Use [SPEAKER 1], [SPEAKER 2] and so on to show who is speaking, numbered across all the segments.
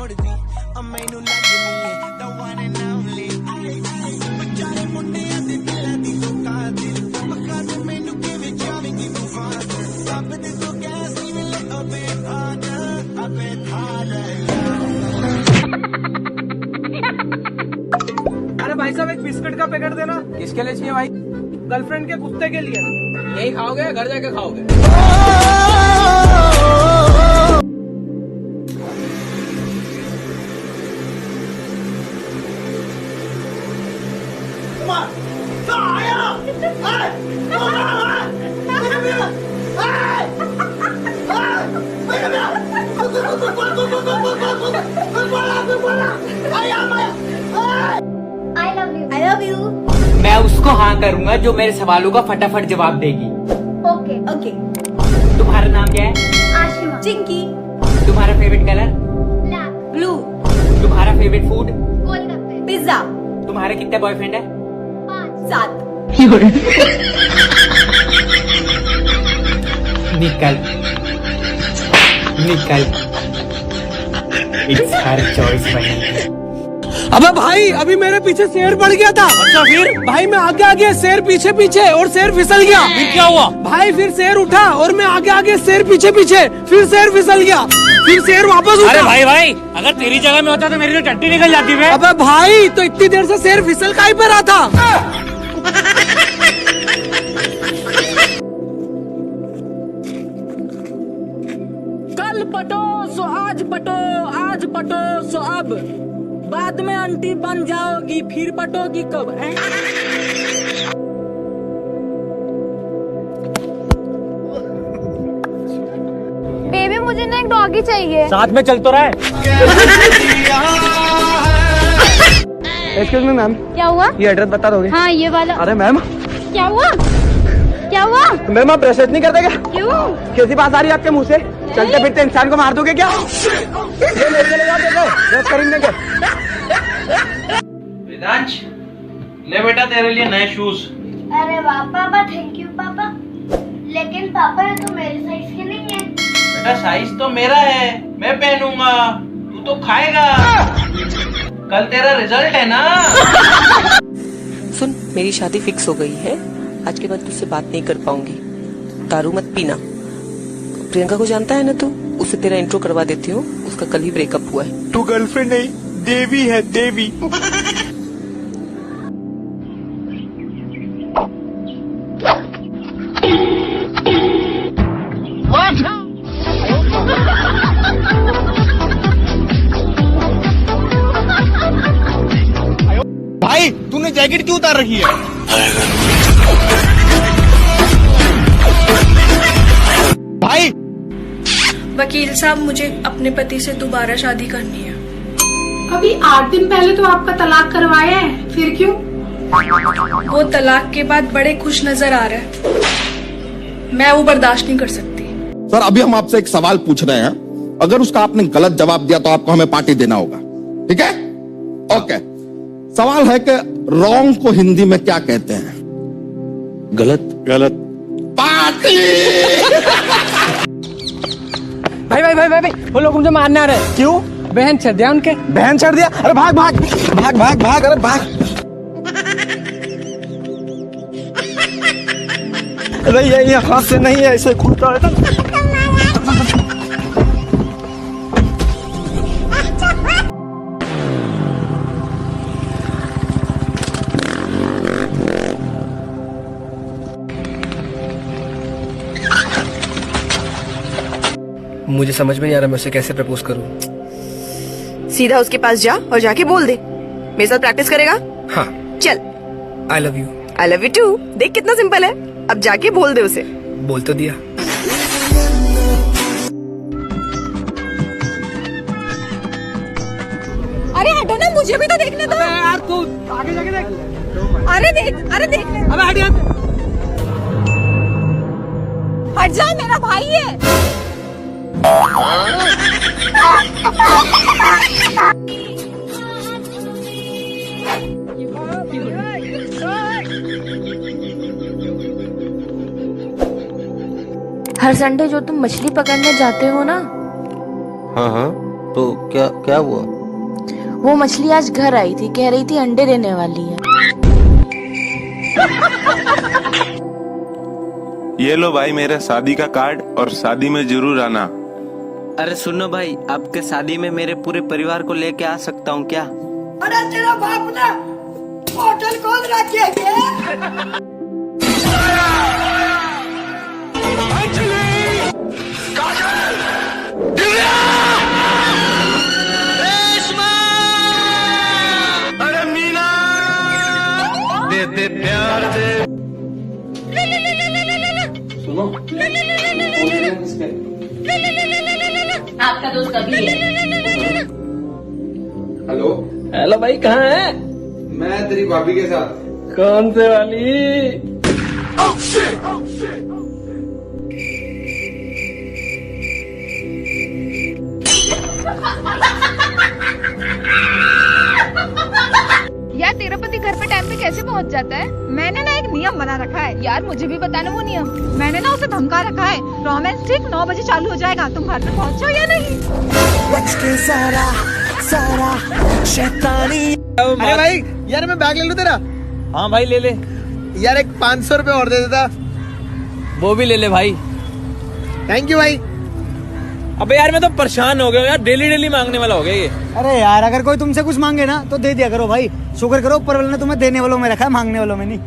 [SPEAKER 1] अरे भाई साहब एक बिस्किट का पैकेट देना।
[SPEAKER 2] किसके लिए चाहिए भाई?
[SPEAKER 1] गर्लफ्रेंड के कुत्ते के लिए।
[SPEAKER 2] यही खाओगे घर जाके खाओगे?
[SPEAKER 3] I love you.
[SPEAKER 2] मैं उसको हाँ करूंगा जो मेरे सवालों का फटाफट जवाब देगी।
[SPEAKER 3] Okay. Okay.
[SPEAKER 2] तुम्हारा नाम क्या है?
[SPEAKER 3] आशिमा. चिंकी.
[SPEAKER 2] तुम्हारा फेवरेट कलर?
[SPEAKER 3] ब्लैक. ब्लू.
[SPEAKER 2] तुम्हारा फेवरेट फूड?
[SPEAKER 3] गोलगप्पे. पिज्जा.
[SPEAKER 2] तुम्हारे कितने बॉयफ्रेंड है?
[SPEAKER 3] 5. 7.
[SPEAKER 2] निकल निकल। It's her choice बनी।
[SPEAKER 1] अबे भाई अभी मेरे पीछे शेर पड़ गया था।
[SPEAKER 4] अच्छा फिर?
[SPEAKER 1] भाई मैं आगे आगे शेर पीछे पीछे और शेर फिसल गया।
[SPEAKER 4] फिर क्या हुआ?
[SPEAKER 1] भाई फिर शेर उठा और मैं आगे आगे शेर पीछे पीछे, फिर शेर फिसल गया, फिर शेर वापस उठा।
[SPEAKER 4] अरे भाई अगर तेरी जगह में होता तो मेरी तो टट्टी निकल जाती है।
[SPEAKER 1] अबे भाई तो इतनी देर से शेर फिसल काहे पे रहा था?
[SPEAKER 5] कल पटो सो आज पटो, आज पटो सो अब, बाद में आंटी बन जाओगी फिर पटोगी कब?
[SPEAKER 3] बेबी मुझे ना एक डॉगी चाहिए।
[SPEAKER 4] साथ में चल तो रहा है।
[SPEAKER 1] एक्सक्यूज मी मैम,
[SPEAKER 3] क्या हुआ?
[SPEAKER 1] ये एड्रेस बता दोगे?
[SPEAKER 3] हाँ ये वाला।
[SPEAKER 1] अरे मैम,
[SPEAKER 3] क्या हुआ? क्या हुआ?
[SPEAKER 1] मैम आप ब्रेसलेट नहीं करते क्या?
[SPEAKER 3] क्यों?
[SPEAKER 1] कैसी बात आ रही है आपके मुंह से? चलते फिरते इंसान को मार दोगे क्या? ये ले चले जाओ, देखो ड्रेस खरीदने के।
[SPEAKER 6] वेदांश, ले बेटा तेरे लिए नए शूज।
[SPEAKER 3] अरे वाह पापा, थैंक यू पापा। लेकिन पापा ये तो मेरे साइज के नहीं है।
[SPEAKER 6] बेटा साइज तो मेरा है, मैं पहनूंगा, तू तो खाएगा। कल तेरा रिजल्ट है ना।
[SPEAKER 7] सुन, मेरी शादी फिक्स हो गई है, आज के बाद तुझसे बात नहीं कर पाऊंगी। दारू मत पीना। प्रियंका को जानता है ना तू? उसे तेरा इंट्रो करवा देती हूँ, उसका कल ही ब्रेकअप हुआ है।
[SPEAKER 8] तू गर्लफ्रेंड नहीं, देवी है, देवी। भाई तूने जैकेट क्यों उतार रखी है? भाई
[SPEAKER 9] वकील साहब, मुझे अपने पति से दोबारा शादी करनी है।
[SPEAKER 10] अभी 8 दिन पहले तो आपका तलाक करवाया है, फिर क्यों?
[SPEAKER 9] वो तलाक के बाद बड़े खुश नजर आ रहा है, मैं वो बर्दाश्त नहीं कर सकती।
[SPEAKER 8] सर अभी हम आपसे एक सवाल पूछ रहे हैं, अगर उसका आपने गलत जवाब दिया तो आपको हमें पार्टी देना होगा, ठीक है? ओके। सवाल है कि रॉन्ग को हिंदी में क्या कहते हैं?
[SPEAKER 11] गलत।
[SPEAKER 8] गलत। पार्टी।
[SPEAKER 1] भाई वो लोग मुझे मारने आ रहे हैं।
[SPEAKER 8] क्यों?
[SPEAKER 1] बहन चढ़ दिया उनके।
[SPEAKER 8] बहन चढ़ दिया? अरे भाग भाग भाग भाग भाग, अरे भाग। अरे ये हाथ से नहीं है, ऐसे खुलता है ना।
[SPEAKER 1] मुझे समझ में नहीं आ रहा मैं उसे कैसे प्रपोज करूं।
[SPEAKER 7] सीधा उसके पास जा और जाके बोल दे। मेरे साथ प्रैक्टिस करेगा?
[SPEAKER 1] हाँ।
[SPEAKER 7] चल।
[SPEAKER 1] I love you.
[SPEAKER 7] I love you too. देख कितना सिंपल है, अब जाके बोल दे उसे।
[SPEAKER 1] बोल तो दिया।
[SPEAKER 10] अरे हटो ना, मुझे भी तो देखने दो।
[SPEAKER 1] अरे यार तू आगे जाके देख।
[SPEAKER 10] अरे देख, अरे देख ले।
[SPEAKER 1] अबे हट यहाँ से।
[SPEAKER 10] हट जा, मेरा भाई है।
[SPEAKER 3] हर संडे जो तुम मछली पकड़ने जाते हो ना,
[SPEAKER 11] हाँ हाँ, तो क्या क्या हुआ?
[SPEAKER 12] वो मछली आज घर आई थी, कह रही थी अंडे देने वाली है।
[SPEAKER 13] ये लो भाई मेरा शादी का कार्ड और शादी में जरूर आना।
[SPEAKER 11] अरे सुनो भाई, आपके शादी में मेरे पूरे परिवार को लेके आ सकता हूँ क्या?
[SPEAKER 14] अरे तेरा बाप ने होटल खोल रखी है क्या?
[SPEAKER 13] अरे मीना दे दे प्यार दे।
[SPEAKER 1] सुनो
[SPEAKER 12] आपका दोस्त अभी है।
[SPEAKER 1] हेलो
[SPEAKER 5] हेलो भाई, कहाँ है?
[SPEAKER 1] मैं तेरी भाभी के साथ।
[SPEAKER 5] कौन से वाली?
[SPEAKER 9] यार तेरा पति घर पे टाइम पे कैसे पहुंच जाता है? मैंने ना एक नियम बना रखा है। यार मुझे भी बताना वो नियम। मैंने ना उसे धमका रखा है, रोमांस ठीक 9 बजे चालू हो जाएगा, तुम घर पे पहुंचो या नहीं?
[SPEAKER 1] अरे भाई यार मैं बैग ले लूं तेरा?
[SPEAKER 5] हाँ भाई ले ले।
[SPEAKER 1] यार एक 500 रुपए और दे देता।
[SPEAKER 5] वो भी ले ले भाई।
[SPEAKER 1] थैंक यू भाई।
[SPEAKER 5] अबे यार मैं तो परेशान हो गया यार, डेली डेली मांगने वाला हो गया ये।
[SPEAKER 1] अरे यार अगर कोई तुमसे कुछ मांगे ना तो दे दिया करो भाई। शुक्र करो ऊपर वाले ने तुम्हें देने वालों में रखा है, मांगने वालों में नहीं।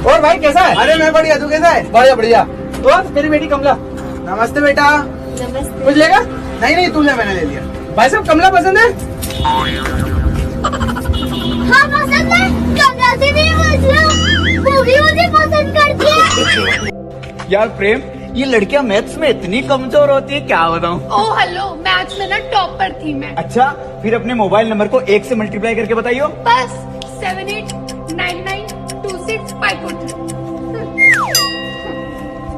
[SPEAKER 1] और भाई कैसा है? अरे मैं बढ़िया, तू कैसा है? बढ़िया बढ़िया। तो मेरी बेटी कमला। नमस्ते बेटा।
[SPEAKER 12] नमस्ते।
[SPEAKER 1] कुछ लेगा? नहीं तू ले, मैंने ले लिया। भाई साहब कमला पसंद है?
[SPEAKER 3] हाँ पसंद है। कमला से नहीं पूछ लो, वो भी मुझे पसंद करती है।
[SPEAKER 1] यार प्रेम, ये लड़कियां मैथ्स में इतनी कमजोर होती है, क्या बताऊं।
[SPEAKER 10] ओह हेलो, मैथ्स में ना टॉपर थी मैं।
[SPEAKER 1] अच्छा फिर अपने मोबाइल नंबर को 1 से मल्टीप्लाई करके बताइयो।
[SPEAKER 10] बस 78992654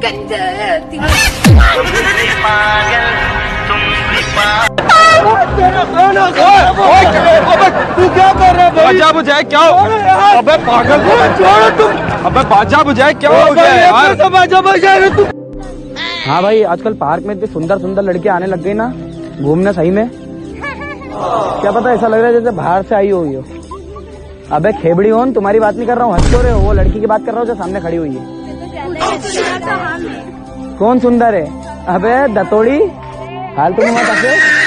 [SPEAKER 10] कंजरती।
[SPEAKER 1] तू क्या कर रहा है? बाजा बुझाए क्या? अबे पागल, छोड़ो तुम। अबे बाजा बुझाए क्या हो गया यार? बाजा बजा रहे तुम। हाँ भाई, आजकल पार्क में इतनी सुंदर सुंदर लड़कियां आने लग गई ना घूमने। सही में क्या पता, ऐसा लग रहा है जैसे बाहर से आई हुई हो। अबे खेबड़ी हो, तुम्हारी बात नहीं कर रहा हूँ, हंस क्यों रहे हो? वो लड़की की बात कर रहा हूँ जो सामने खड़ी हुई है। कौन सुंदर है? अबे दतोड़ी, फालतू में मत हंसे।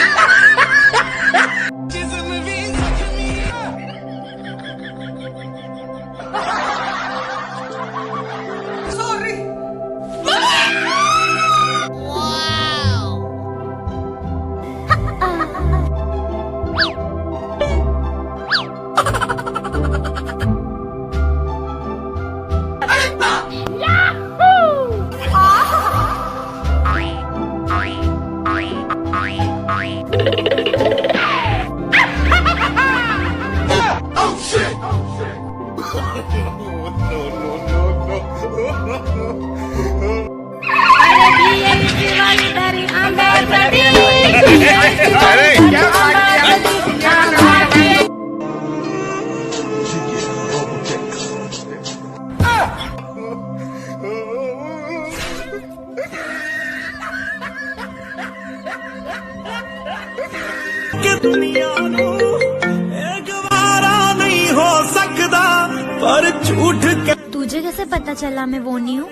[SPEAKER 3] तुझे कैसे पता चला मैं वो नहीं हूँ?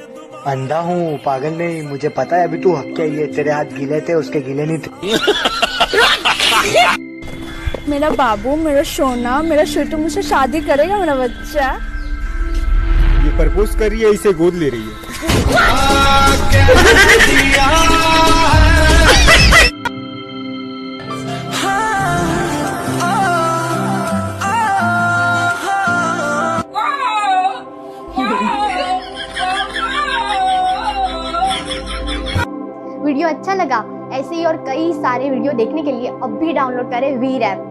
[SPEAKER 1] अंधा हूँ, पागल नहीं, मुझे पता है। अभी तू हक के आई है, तेरे हाथ गीले थे, उसके गीले नहीं थे।
[SPEAKER 9] मेरा बाबू, मेरा सोना, मेरा छोटू मुझसे शादी करेगा मेरा बच्चा।
[SPEAKER 1] ये प्रपोज कर रही है, इसे गोद ले रही है।
[SPEAKER 3] वीडियो अच्छा लगा ऐसे ही और कई सारे वीडियो देखने के लिए अब भी डाउनलोड करें वीर ऐप।